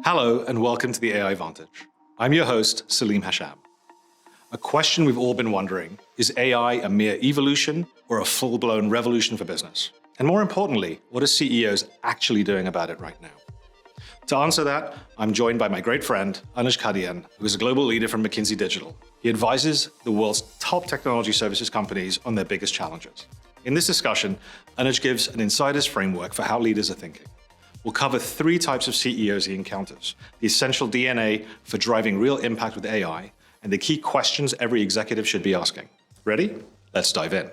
Hello and welcome to the AI Vantage. I'm your host, Salim Hasham. A question we've all been wondering, is AI a mere evolution or a full-blown revolution for business? And more importantly, what are CEOs actually doing about it right now? To answer that, I'm joined by my great friend, Anuj Kadyan, who is a global leader from McKinsey Digital. He advises the world's top technology services companies on their biggest challenges. In this discussion, Anuj gives an insider's framework for how leaders are thinking. We'll cover 3 types of CEOs he encounters, the essential DNA for driving real impact with AI, and the key questions every executive should be asking. Ready? Let's dive in.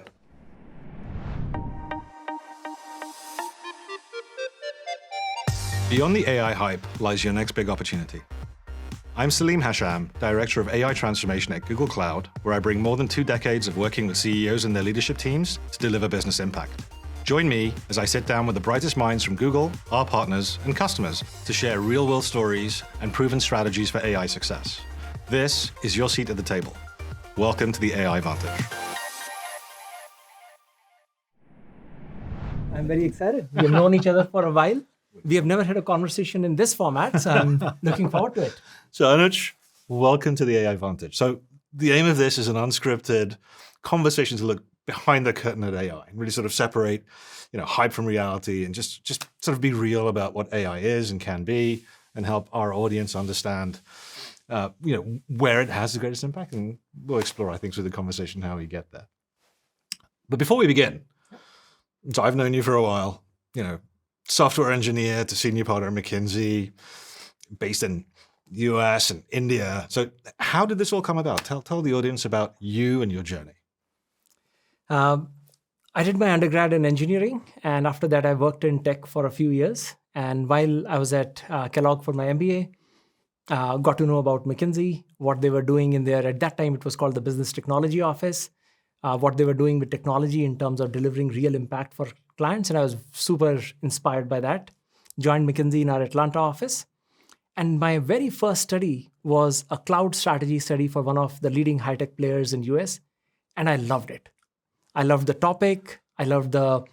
Beyond the AI hype lies your next big opportunity. I'm Salim Hasham, Director of AI Transformation at Google Cloud, where I bring more than 2 decades of working with CEOs and their leadership teams to deliver business impact. Join me as I sit down with the brightest minds from Google, our partners, and customers to share real-world stories and proven strategies for AI success. This is your seat at the table. Welcome to the AI Vantage. I'm very excited. We have known each other for a while. We have never had a conversation in this format, so I'm looking forward to it. So Anuj, welcome to the AI Vantage. So the aim of this is an unscripted conversation to look behind the curtain at AI and really sort of separate, hype from reality and just sort of be real about what AI is and can be and help our audience understand, where it has the greatest impact. And we'll explore, I think, through the conversation how we get there. But before we begin, so I've known you for a while, software engineer to senior partner at McKinsey, based in US and India. So how did this all come about? Tell the audience about you and your journey. I did my undergrad in engineering, and after that I worked in tech for a few years. And while I was at Kellogg for my MBA, got to know about McKinsey, what they were doing in there. At that time, it was called the Business Technology Office, what they were doing with technology in terms of delivering real impact for clients. And I was super inspired by that. Joined McKinsey in our Atlanta office. And my very first study was a cloud strategy study for one of the leading high-tech players in US. And I loved it. I loved the topic. I loved the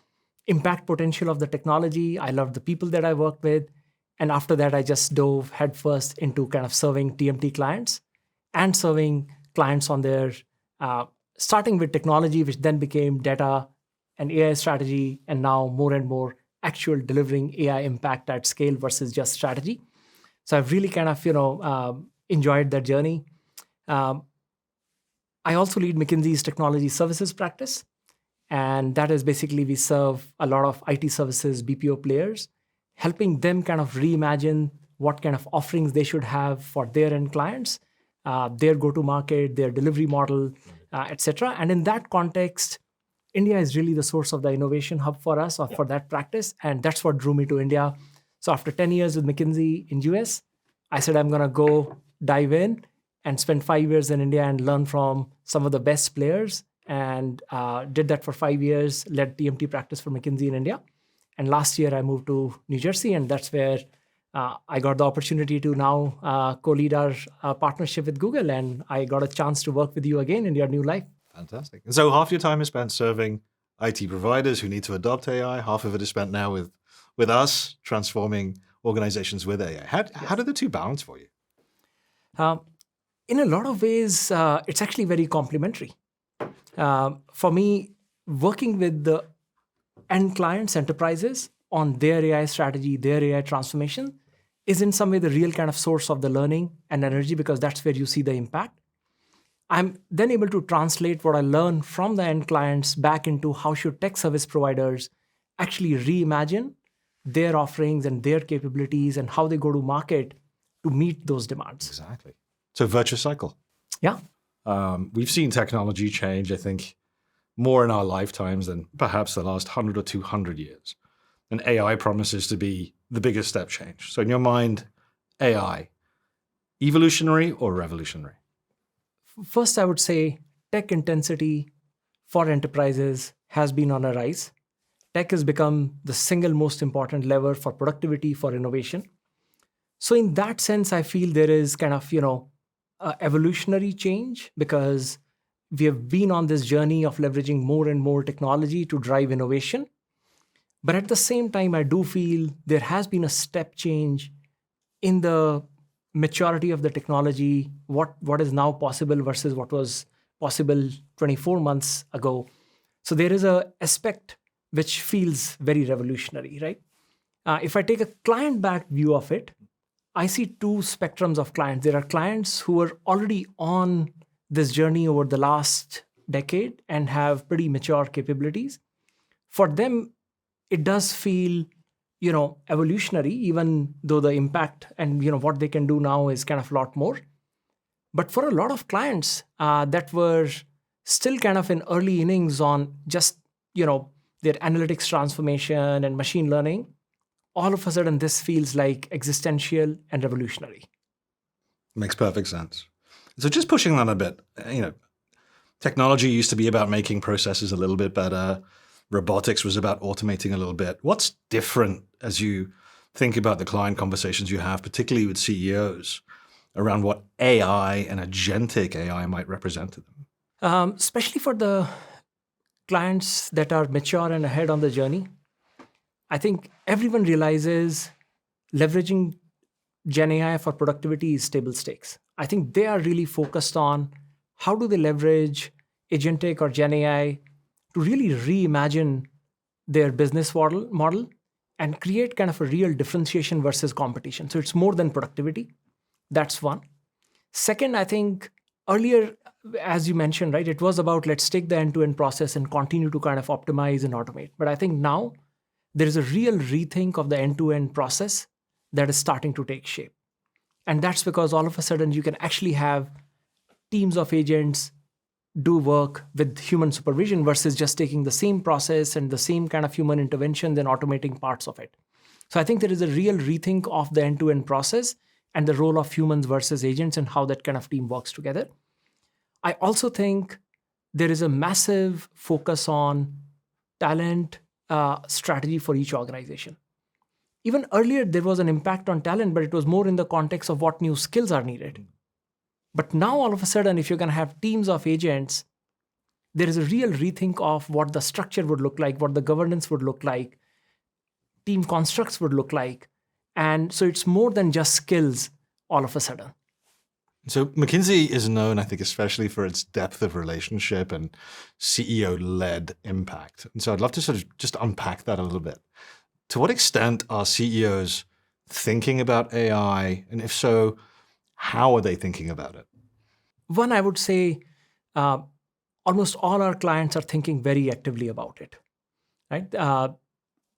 impact potential of the technology. I loved the people that I worked with. And after that, I just dove headfirst into kind of serving TMT clients and serving clients on their, starting with technology, which then became data and AI strategy, and now more and more actual delivering AI impact at scale versus just strategy. So I've really kind of, enjoyed that journey. I also lead McKinsey's technology services practice. And that is basically we serve a lot of IT services, BPO players, helping them kind of reimagine what kind of offerings they should have for their end clients, their go-to-market, their delivery model, etc. And in that context, India is really the source of the innovation hub for us or for that practice. And that's what drew me to India. So after 10 years with McKinsey in US, I said, I'm going to go dive in and spend 5 years in India and learn from some of the best players. And did that for 5 years, led TMT practice for McKinsey in India. And last year I moved to New Jersey, and that's where I got the opportunity to now co-lead our partnership with Google. And I got a chance to work with you again in your new life. Fantastic. And so half your time is spent serving IT providers who need to adopt AI. Half of it is spent now with us transforming organizations with AI. How do the two balance for you? In a lot of ways, it's actually very complementary. For me, working with the end clients, enterprises on their AI strategy, their AI transformation is in some way the real kind of source of the learning and energy, because that's where you see the impact. I'm then able to translate what I learn from the end clients back into how should tech service providers actually reimagine their offerings and their capabilities and how they go to market to meet those demands. Exactly. So virtuous cycle. Yeah. We've seen technology change, I think, more in our lifetimes than perhaps the last 100 or 200 years. And AI promises to be the biggest step change. So in your mind, AI, evolutionary or revolutionary? First, I would say tech intensity for enterprises has been on a rise. Tech has become the single most important lever for productivity, for innovation. So in that sense, I feel there is kind of, evolutionary change, because we have been on this journey of leveraging more and more technology to drive innovation. But at the same time, I do feel there has been a step change in the maturity of the technology, what is now possible versus what was possible 24 months ago. So there is a aspect which feels very revolutionary, right? If I take a client-backed view of it, I see two spectrums of clients. There are clients who are already on this journey over the last decade and have pretty mature capabilities. For them, it does feel, evolutionary, even though the impact and what they can do now is kind of a lot more. But for a lot of clients that were still kind of in early innings on just their analytics transformation and machine learning, all of a sudden this feels like existential and revolutionary. Makes perfect sense. So just pushing that a bit, technology used to be about making processes a little bit better. Robotics was about automating a little bit. What's different as you think about the client conversations you have, particularly with CEOs, around what AI and agentic AI might represent to them? Especially for the clients that are mature and ahead on the journey, I think everyone realizes leveraging Gen AI for productivity is table stakes. I think they are really focused on how do they leverage agentic or Gen AI to really reimagine their business model and create kind of a real differentiation versus competition. So it's more than productivity. That's one. Second, I think earlier, as you mentioned, right, it was about let's take the end-to-end process and continue to kind of optimize and automate. But I think now there is a real rethink of the end-to-end process that is starting to take shape. And that's because all of a sudden you can actually have teams of agents do work with human supervision versus just taking the same process and the same kind of human intervention, then automating parts of it. So I think there is a real rethink of the end-to-end process and the role of humans versus agents and how that kind of team works together. I also think there is a massive focus on talent strategy for each organization. Even earlier, there was an impact on talent, but it was more in the context of what new skills are needed. But now, all of a sudden, if you're going to have teams of agents, there is a real rethink of what the structure would look like, what the governance would look like, team constructs would look like. And so it's more than just skills all of a sudden. So McKinsey is known, I think, especially for its depth of relationship and CEO-led impact. And so I'd love to sort of just unpack that a little bit. To what extent are CEOs thinking about AI? And if so, how are they thinking about it? One, I would say almost all our clients are thinking very actively about it, right?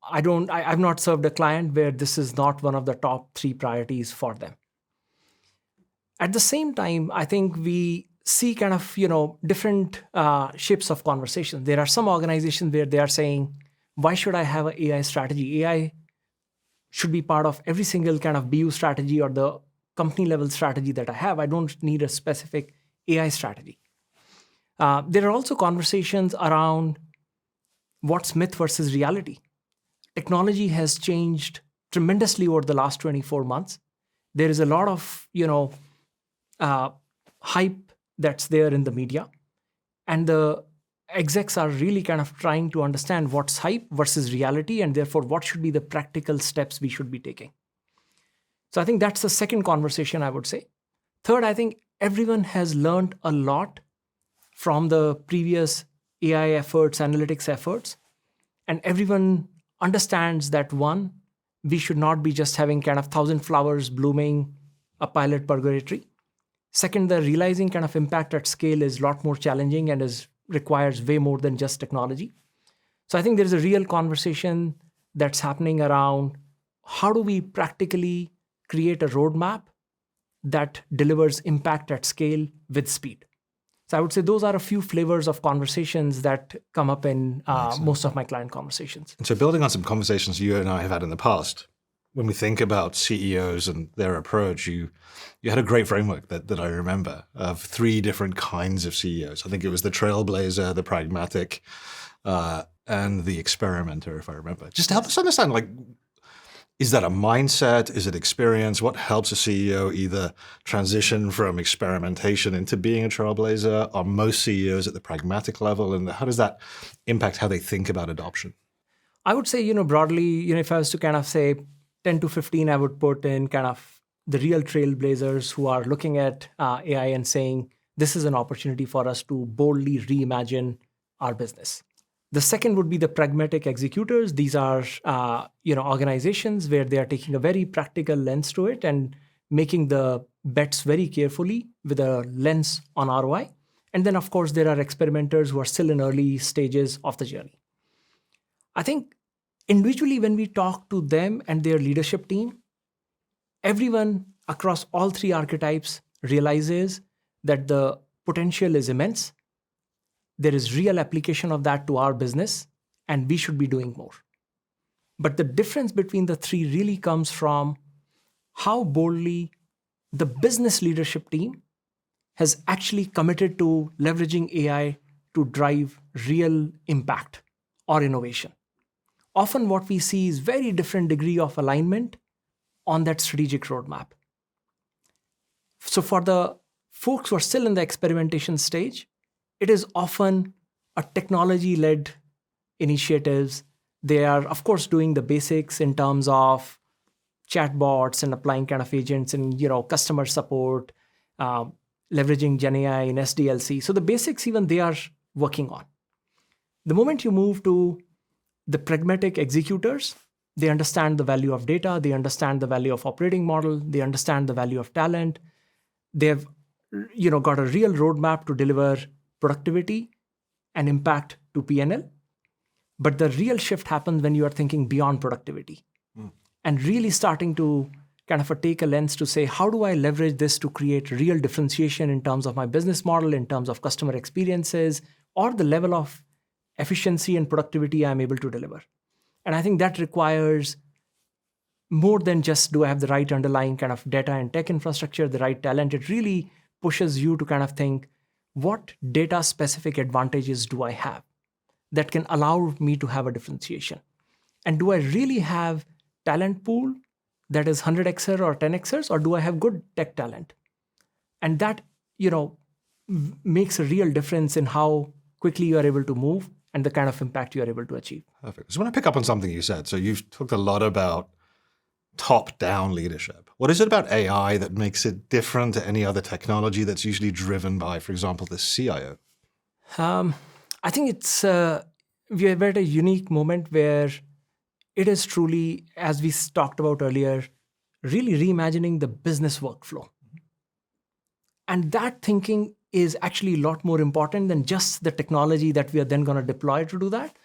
I've not served a client where this is not one of the top 3 priorities for them. At the same time, I think we see kind of, different shapes of conversation. There are some organizations where they are saying, why should I have an AI strategy? AI should be part of every single kind of BU strategy or the company level strategy that I have. I don't need a specific AI strategy. There are also conversations around what's myth versus reality. Technology has changed tremendously over the last 24 months. There is a lot of, hype that's there in the media. And the execs are really kind of trying to understand what's hype versus reality, and therefore what should be the practical steps we should be taking. So I think that's the second conversation I would say. Third, I think everyone has learned a lot from the previous AI efforts, analytics efforts, and everyone understands that one, we should not be just having kind of 1,000 flowers blooming a pilot purgatory. Second, the realizing kind of impact at scale is a lot more challenging and requires way more than just technology. So I think there's a real conversation that's happening around how do we practically create a roadmap that delivers impact at scale with speed. So I would say those are a few flavors of conversations that come up in most of my client conversations. And so building on some conversations you and I have had in the past, when we think about CEOs and their approach, you had a great framework that I remember of 3 different kinds of CEOs. I think it was the Trailblazer, the Pragmatic, and the Experimenter, if I remember. Just to help us understand, like, is that a mindset? Is it experience? What helps a CEO either transition from experimentation into being a Trailblazer? Are most CEOs at the pragmatic level? And how does that impact how they think about adoption? I would say, broadly, if I was to kind of say 10 to 15, I would put in kind of the real trailblazers who are looking at AI and saying, this is an opportunity for us to boldly reimagine our business. The second would be the pragmatic executors. These are organizations where they are taking a very practical lens to it and making the bets very carefully with a lens on ROI. And then, of course, there are experimenters who are still in early stages of the journey. I think individually, when we talk to them and their leadership team, everyone across all three archetypes realizes that the potential is immense. There is real application of that to our business, and we should be doing more. But the difference between the three really comes from how boldly the business leadership team has actually committed to leveraging AI to drive real impact or innovation. Often what we see is very different degree of alignment on that strategic roadmap. So for the folks who are still in the experimentation stage, it is often a technology-led initiatives. They are, of course, doing the basics in terms of chatbots and applying kind of agents and customer support, leveraging GenAI in SDLC. So the basics even they are working on. The moment you move to the pragmatic executors, they understand the value of data, they understand the value of operating model, they understand the value of talent. They have got a real roadmap to deliver productivity and impact to P&L. But the real shift happens when you are thinking beyond productivity and really starting to kind of take a lens to say, how do I leverage this to create real differentiation in terms of my business model, in terms of customer experiences, or the level of efficiency and productivity I'm able to deliver. And I think that requires more than just, do I have the right underlying kind of data and tech infrastructure, the right talent? It really pushes you to kind of think, what data specific advantages do I have that can allow me to have a differentiation? And do I really have talent pool that is 100xer or 10xers, or do I have good tech talent? And that, makes a real difference in how quickly you are able to move and the kind of impact you are able to achieve. Perfect. So I want to pick up on something you said. So you've talked a lot about top-down leadership. What is it about AI that makes it different to any other technology that's usually driven by, for example, the CIO? I think it's we're at a unique moment where it is truly, as we talked about earlier, really reimagining the business workflow. And that thinking is actually a lot more important than just the technology that we are then going to deploy to do that.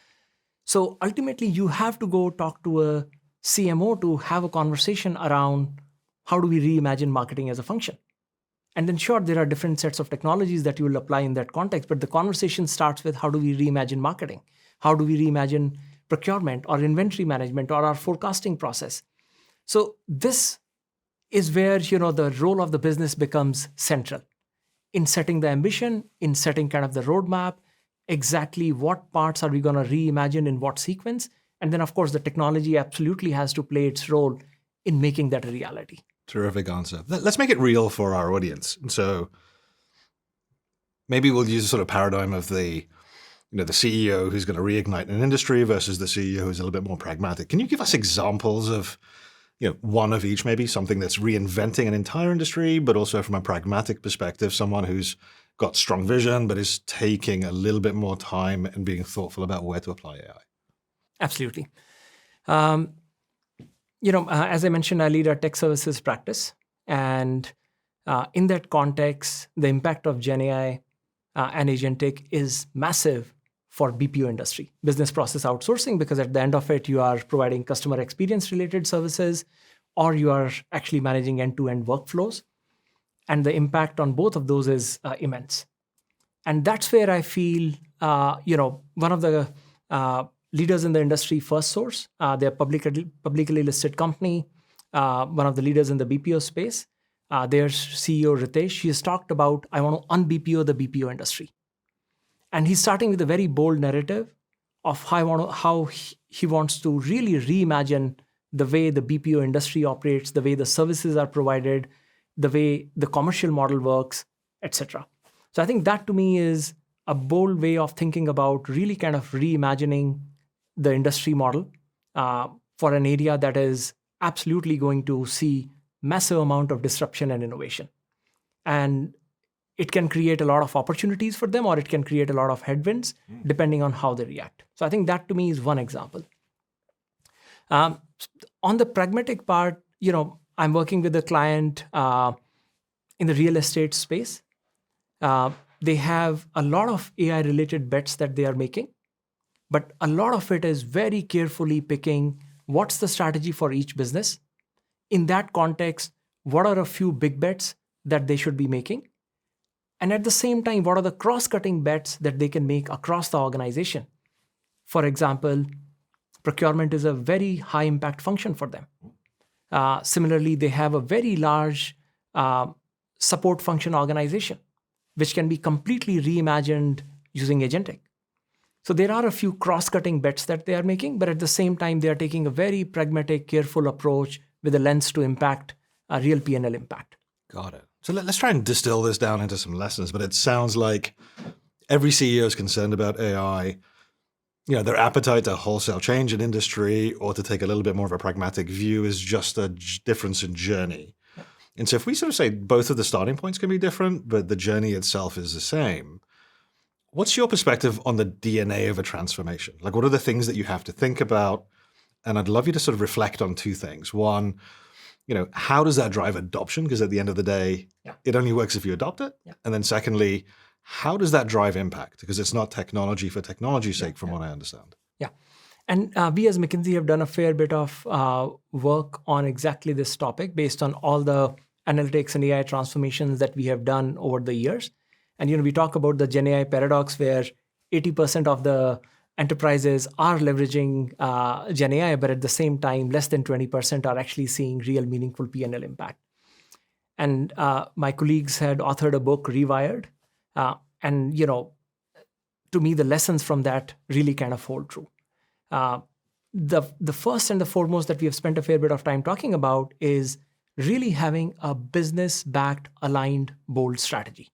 So ultimately, you have to go talk to a CMO to have a conversation around how do we reimagine marketing as a function. And then sure, there are different sets of technologies that you will apply in that context, but the conversation starts with how do we reimagine marketing? How do we reimagine procurement or inventory management or our forecasting process? So this is where the role of the business becomes central in setting the ambition, in setting kind of the roadmap, exactly what parts are we going to reimagine in what sequence. And then, of course, the technology absolutely has to play its role in making that a reality. Terrific answer. Let's make it real for our audience. And so maybe we'll use a sort of paradigm of the CEO who's going to reignite an industry versus the CEO who's a little bit more pragmatic. Can you give us examples of one of each, maybe something that's reinventing an entire industry, but also from a pragmatic perspective, someone who's got strong vision, but is taking a little bit more time and being thoughtful about where to apply AI? Absolutely. As I mentioned, I lead our tech services practice. And in that context, the impact of GenAI and Agentic is massive for BPO industry, business process outsourcing, because at the end of it, you are providing customer experience related services, or you are actually managing end-to-end workflows. And the impact on both of those is immense. And that's where I feel, one of the leaders in the industry, First Source, they're a publicly listed company, one of the leaders in the BPO space. Their CEO, Ritesh, he has talked about, I want to un-BPO the BPO industry. And he's starting with a very bold narrative of how he wants to really reimagine the way the BPO industry operates, the way the services are provided, the way the commercial model works, etc. So I think that to me is a bold way of thinking about really kind of reimagining the industry model for an area that is absolutely going to see massive amount of disruption and innovation. And it can create a lot of opportunities for them, or it can create a lot of headwinds, depending on how they react. So I think that to me is one example. On the pragmatic part, I'm working with a client in the real estate space. They have a lot of AI-related bets that they are making, but a lot of it is very carefully picking what's the strategy for each business. In that context, what are a few big bets that they should be making? And at the same time, what are the cross-cutting bets that they can make across the organization? For example, procurement is a very high impact function for them. Similarly, they have a very large support function organization, which can be completely reimagined using agentic. So there are a few cross-cutting bets that they are making, but at the same time, they are taking a very pragmatic, careful approach with a lens to impact a real P&L impact. Got it. So let's try and distill this down into some lessons, but it sounds like every CEO is concerned about AI, their appetite to wholesale change an industry or to take a little bit more of a pragmatic view is just a difference in journey. And so if we sort of say both of the starting points can be different, but the journey itself is the same, what's your perspective on the DNA of a transformation? Like, what are the things that you have to think about? And I'd love you to sort of reflect on two things. One, how does that drive adoption? Because at the end of the day, it only works if you adopt it. And then secondly, how does that drive impact? Because it's not technology for technology's sake, from what I understand. Yeah. And we as McKinsey have done a fair bit of work on exactly this topic based on all the analytics and AI transformations that we have done over the years. And, we talk about the Gen AI paradox, where 80% of the enterprises are leveraging Gen AI, but at the same time, less than 20% are actually seeing real meaningful P&L impact. And my colleagues had authored a book, Rewired. And, to me, the lessons from that really kind of hold true. The first and the foremost that we have spent a fair bit of time talking about is really having a business-backed, aligned, bold strategy.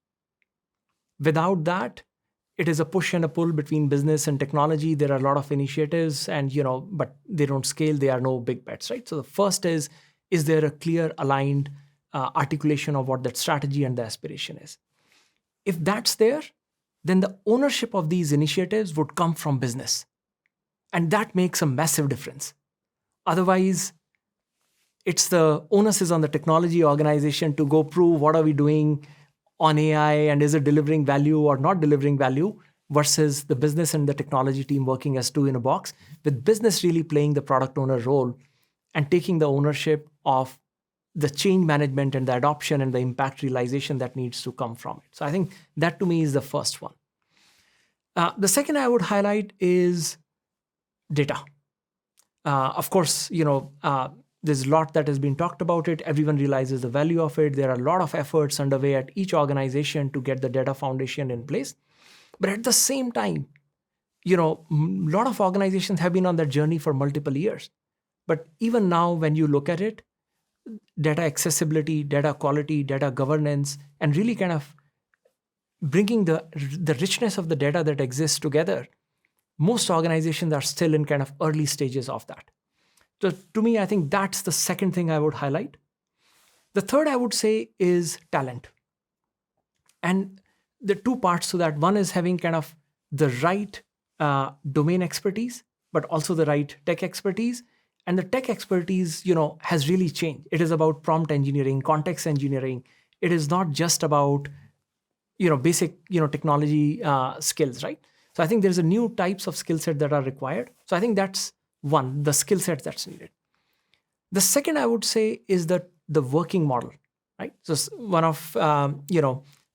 Without that, it is a push and a pull between business and technology. There are a lot of initiatives and, but they don't scale. There are no big bets, right? So the first is there a clear, aligned articulation of what that strategy and the aspiration is? If that's there, then the ownership of these initiatives would come from business. And that makes a massive difference. Otherwise, it's the onus is on the technology organization to go prove what are we doing on AI and is it delivering value or not delivering value, versus the business and the technology team working as two in a box, with business really playing the product owner role and taking the ownership of the change management and the adoption and the impact realization that needs to come from it. So I think that to me is the first one. The second I would highlight is data. Of course, there's a lot that has been talked about it. Everyone realizes the value of it. There are a lot of efforts underway at each organization to get the data foundation in place. But at the same time, a lot of organizations have been on that journey for multiple years. But even now, when you look at it, data accessibility, data quality, data governance, and really kind of bringing the richness of the data that exists together, most organizations are still in kind of early stages of that. So to me, I think that's the second thing I would highlight. The third I would say is talent. And the two parts to that. One is having kind of the right domain expertise, but also the right tech expertise. And the tech expertise, has really changed. It is about prompt engineering, context engineering. It is not just about, basic, technology skills, right? So I think there's a new types of skill set that are required. So I think that's one, the skill set that's needed. The second I would say is the working model, right? So one of,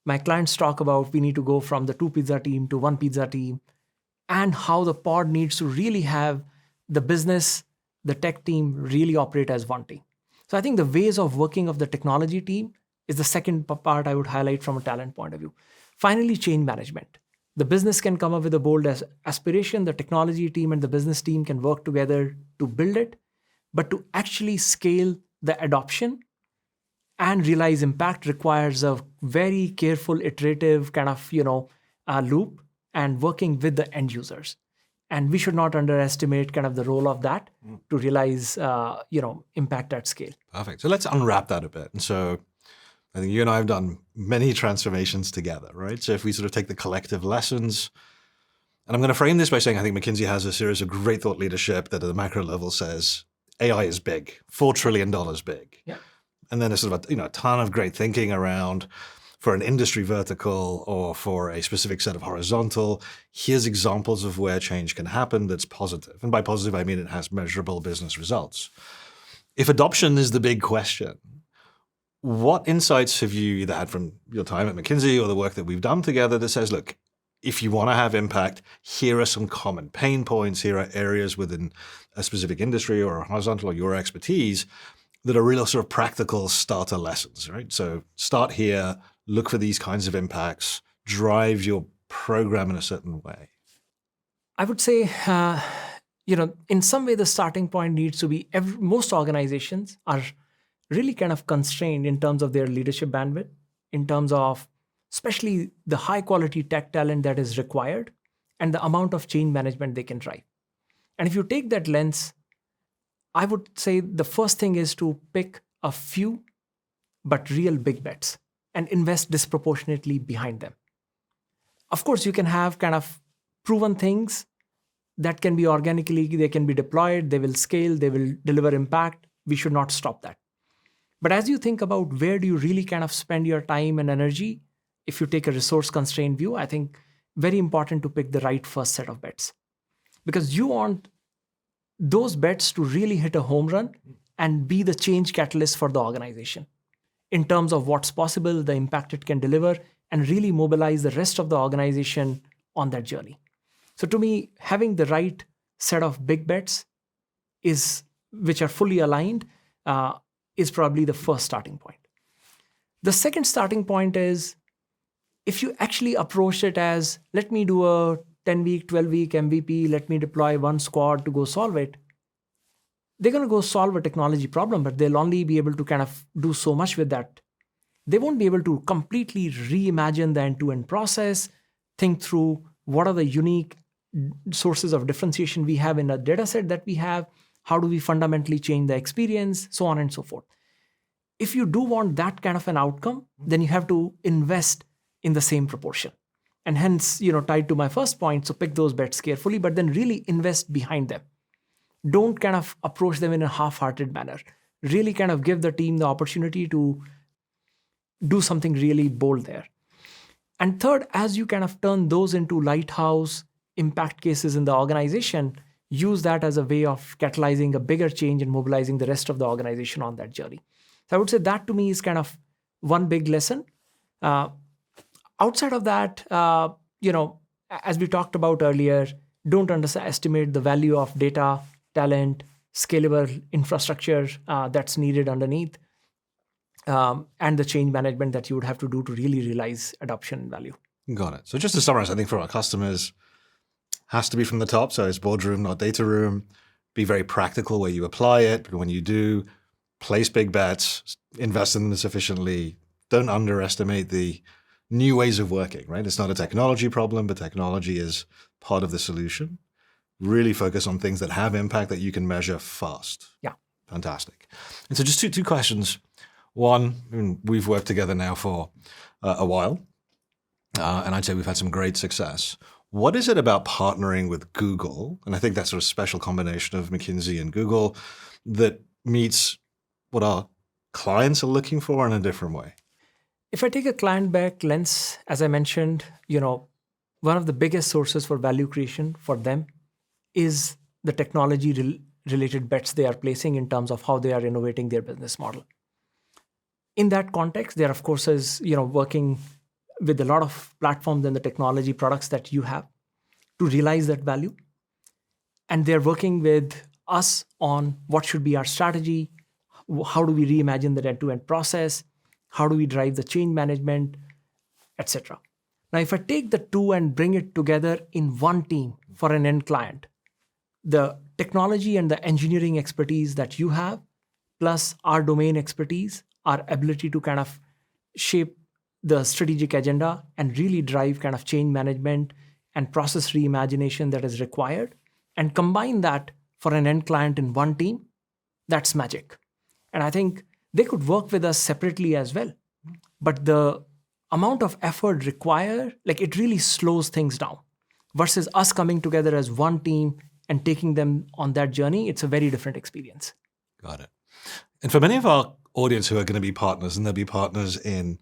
my clients talk about we need to go from the 2 pizza team to 1 pizza team, and how the pod needs to really have the business, the tech team really operate as one team. So I think the ways of working of the technology team is the second part I would highlight from a talent point of view. Finally, change management. The business can come up with a bold aspiration. The technology team and the business team can work together to build it, but to actually scale the adoption and realize impact requires a very careful, iterative kind of, loop and working with the end users. And we should not underestimate kind of the role of that to realize, impact at scale. Perfect. So let's unwrap that a bit. And so I think you and I have done many transformations together, right? So if we sort of take the collective lessons, and I'm going to frame this by saying I think McKinsey has a series of great thought leadership that at the macro level says AI is big, $4 trillion big. Yeah. And then there's sort of a ton of great thinking around for an industry vertical or for a specific set of horizontal. Here's examples of where change can happen that's positive. And by positive, I mean it has measurable business results. If adoption is the big question, what insights have you either had from your time at McKinsey or the work that we've done together that says, look, if you want to have impact, here are some common pain points, here are areas within a specific industry or a horizontal or your expertise that are real sort of practical starter lessons, right? So start here, look for these kinds of impacts, drive your program in a certain way. I would say, in some way, the starting point needs to be most organizations are really kind of constrained in terms of their leadership bandwidth, in terms of especially the high quality tech talent that is required and the amount of change management they can drive. And if you take that lens, I would say the first thing is to pick a few but real big bets and invest disproportionately behind them. Of course, you can have kind of proven things that can be organically, they can be deployed, they will scale, they will deliver impact. We should not stop that. But as you think about where do you really kind of spend your time and energy, if you take a resource constrained view, I think very important to pick the right first set of bets. Because you want those bets to really hit a home run and be the change catalyst for the organization in terms of what's possible, the impact it can deliver, and really mobilize the rest of the organization on that journey. So to me, having the right set of big bets which are fully aligned is probably the first starting point. The second starting point is if you actually approach it as, let me do a 10-week, 12-week MVP, let me deploy one squad to go solve it, they're going to go solve a technology problem, but they'll only be able to kind of do so much with that. They won't be able to completely reimagine the end-to-end process, think through what are the unique sources of differentiation we have in a data set that we have, how do we fundamentally change the experience, so on and so forth. If you do want that kind of an outcome, then you have to invest in the same proportion. And hence, tied to my first point, so pick those bets carefully, but then really invest behind them. Don't kind of approach them in a half-hearted manner. Really kind of give the team the opportunity to do something really bold there. And third, as you kind of turn those into lighthouse impact cases in the organization, use that as a way of catalyzing a bigger change and mobilizing the rest of the organization on that journey. So I would say that to me is kind of one big lesson. Outside of that, as we talked about earlier, don't underestimate the value of data, talent, scalable infrastructure that's needed underneath, and the change management that you would have to do to really realize adoption and value. Got it. So just to summarize, I think for our customers, has to be from the top. So it's boardroom, not data room. Be very practical where you apply it. But when you do, place big bets, invest in them sufficiently. Don't underestimate the new ways of working, right? It's not a technology problem, but technology is part of the solution. Really focus on things that have impact that you can measure fast. Yeah. Fantastic. And so just two questions. One, we've worked together now for a while, and I'd say we've had some great success. What is it about partnering with Google, and I think that's a special combination of McKinsey and Google, that meets what our clients are looking for in a different way? If I take a client-back lens, as I mentioned, one of the biggest sources for value creation for them is the technology-related bets they are placing in terms of how they are innovating their business model. In that context, there, of course, is working with a lot of platforms and the technology products that you have to realize that value. And they're working with us on what should be our strategy, how do we reimagine the end-to-end process, how do we drive the change management, etc. Now, if I take the two and bring it together in one team for an end client, the technology and the engineering expertise that you have, plus our domain expertise, our ability to kind of shape the strategic agenda and really drive kind of change management and process reimagination that is required, and combine that for an end client in one team, that's magic. And I think they could work with us separately as well. But the amount of effort required, like it really slows things down. Versus us coming together as one team and taking them on that journey, it's a very different experience. Got it. And for many of our audience who are going to be partners, and they'll be partners in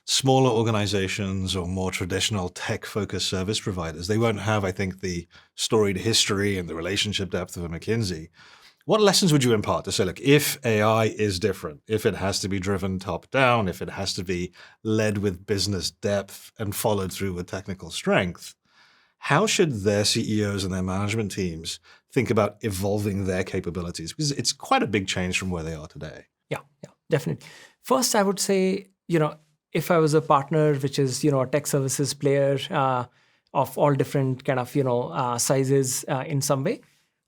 smaller organizations or more traditional tech-focused service providers, they won't have, I think, the storied history and the relationship depth of a McKinsey. What lessons would you impart to say, look, if AI is different, if it has to be driven top down, if it has to be led with business depth and followed through with technical strength, how should their CEOs and their management teams think about evolving their capabilities? Because it's quite a big change from where they are today. Yeah, definitely. First, I would say, if I was a partner, which is, a tech services player of all different kind of, sizes in some way,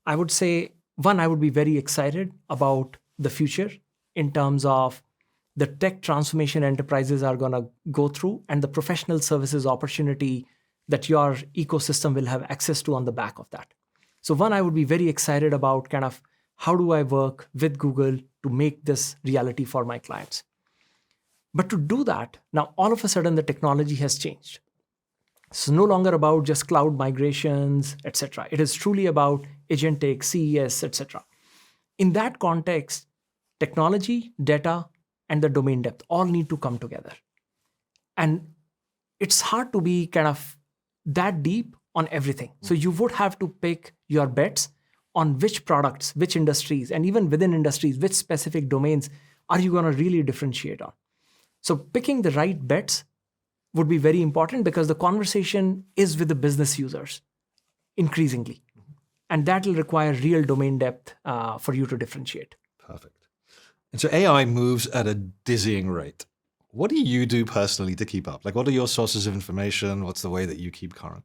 I would say, one, I would be very excited about the future in terms of the tech transformation enterprises are going to go through and the professional services opportunity that your ecosystem will have access to on the back of that. So one, I would be very excited about kind of how do I work with Google to make this reality for my clients. But to do that, now all of a sudden the technology has changed. It's no longer about just cloud migrations, etc. It is truly about agentic, CES, etc. In that context, technology, data, and the domain depth all need to come together. And it's hard to be kind of that deep on everything. So you would have to pick your bets on which products, which industries, and even within industries, which specific domains are you going to really differentiate on. So picking the right bets would be very important because the conversation is with the business users increasingly. And that will require real domain depth for you to differentiate. Perfect. And so AI moves at a dizzying rate. What do you do personally to keep up? Like, what are your sources of information? What's the way that you keep current?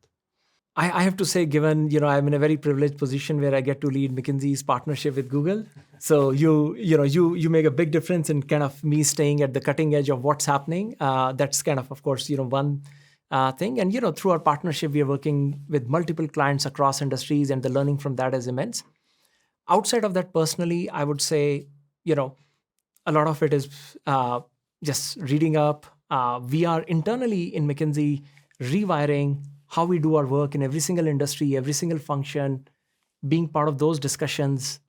I have to say, given, I'm in a very privileged position where I get to lead McKinsey's partnership with Google. So you make a big difference in kind of me staying at the cutting edge of what's happening. That's kind of course, one thing. And, through our partnership, we are working with multiple clients across industries and the learning from that is immense. Outside of that, personally, I would say, a lot of it is just reading up. We are internally in McKinsey rewiring how we do our work in every single industry, every single function, being part of those discussions,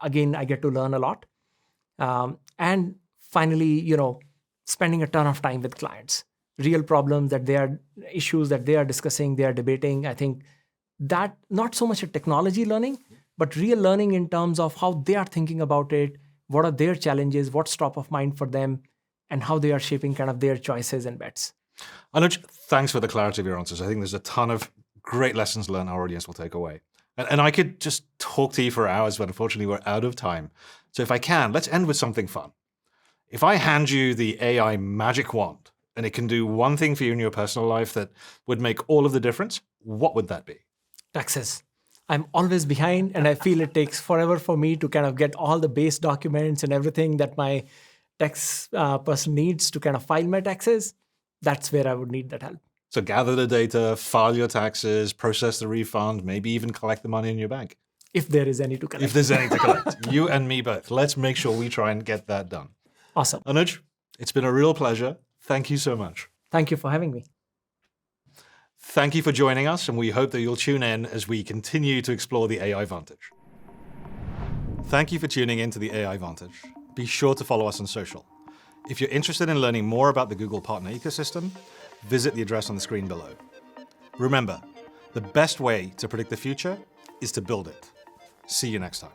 again, I get to learn a lot. And finally, spending a ton of time with clients, real problems that they are, issues that they are discussing, they are debating. I think that not so much a technology learning, but real learning in terms of how they are thinking about it, what are their challenges, what's top of mind for them, and how they are shaping kind of their choices and bets. Anuj, thanks for the clarity of your answers. I think there's a ton of great lessons learned our audience will take away. And I could just talk to you for hours, but unfortunately we're out of time. So if I can, let's end with something fun. If I hand you the AI magic wand and it can do one thing for you in your personal life that would make all of the difference, what would that be? Taxes. I'm always behind and I feel it takes forever for me to kind of get all the base documents and everything that my tax person needs to kind of file my taxes. That's where I would need that help. So gather the data, file your taxes, process the refund, maybe even collect the money in your bank. If there is any to collect. If there's any to collect. You and me both. Let's make sure we try and get that done. Awesome. Anuj, it's been a real pleasure. Thank you so much. Thank you for having me. Thank you for joining us, and we hope that you'll tune in as we continue to explore the AI Vantage. Thank you for tuning in to the AI Vantage. Be sure to follow us on social. If you're interested in learning more about the Google Partner Ecosystem, visit the address on the screen below. Remember, the best way to predict the future is to build it. See you next time.